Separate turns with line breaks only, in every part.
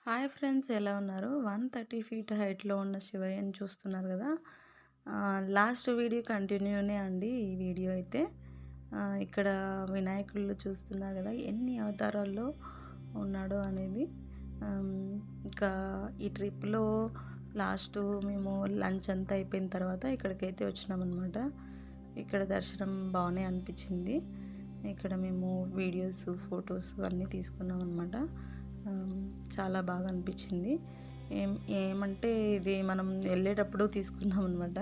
Hi friends, ఎలా ఉన్నారు? 130 feet హైట్‌లో ఉన్న శివయ్యని చూస్తున్నారు గదా! లాస్ట్ వీడియో కంటిన్యూనే అండి ఈ వీడియో అయితే. ఇక్కడ వినాయకుడిలో చూస్తున్నారు గదా! ఎన్ని అవతారాల్లో ఉన్నాడో అనేది. ఆహ్, ఇంకా ఈ ట్రిప్‌లో లాస్టు మేము లంచ్ అంతా అయిపోయిన తర్వాత ఇక్కడికైతే వచ్చినామనమాట. ఇక్కడ దర్శనం బాగానే అనిపించింది. ఇక్కడ మేము వీడియోస్, ఫొటోస్ అన్నీ తీసుకున్నామనమాట. ఆహ్, చాలా బాగా అనిపించింది. ఏమంటే ఇది మనం వెళ్ళేటప్పుడు తీసుకున్నామనమాట.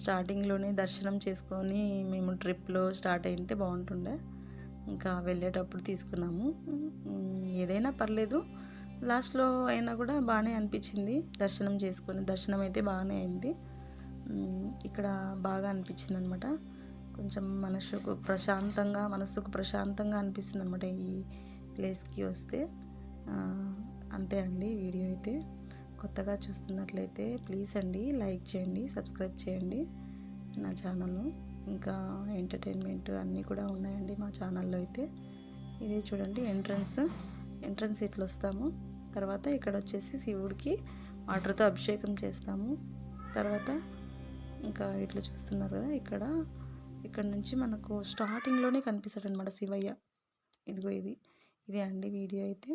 స్టార్టింగ్‌లోనే దర్శనం చేసుకొని మేము ట్రిప్‌లో స్టార్ట్ అయ్యుంటే బాగుంటుండే. ఇంకా వెళ్ళేటప్పుడు తీసుకున్నాము. ఏదైనా పర్లేదు. లాస్ట్‌లో అయినా కూడా బాగానే అనిపించింది. దర్శనం చేసుకొని దర్శనం అయితే బాగానే అయింది. ఇక్కడ బాగా అనిపించిందనమాట. కొంచెం మనసుకు ప్రశాంతంగా అనిపిస్తుందనమాట ఈ ప్లేస్‌కి వస్తే. అంతే అండి వీడియో అయితే. కొత్తగా చూస్తున్నట్లయితే ప్లీజ్ అండి లైక్ చేయండి, సబ్స్క్రైబ్ చేయండి నా ఛానల్ను. ఇంకా ఎంటర్టైన్మెంట్ అన్నీ కూడా ఉన్నాయండి మా ఛానల్లో అయితే. ఇదే చూడండి ఎంట్రన్స్ ఇట్లా వస్తాము. తర్వాత ఇక్కడ వచ్చేసి శివుడికి వాటర్తో అభిషేకం చేస్తాము. తర్వాత ఇంకా ఇట్లా చూస్తున్నారు కదా, ఇక్కడ నుంచి మనకు స్టార్టింగ్లోనే కనిపిస్తాడు అనమాట శివయ్య. ఇదిగో ఇదే అండి వీడియో అయితే.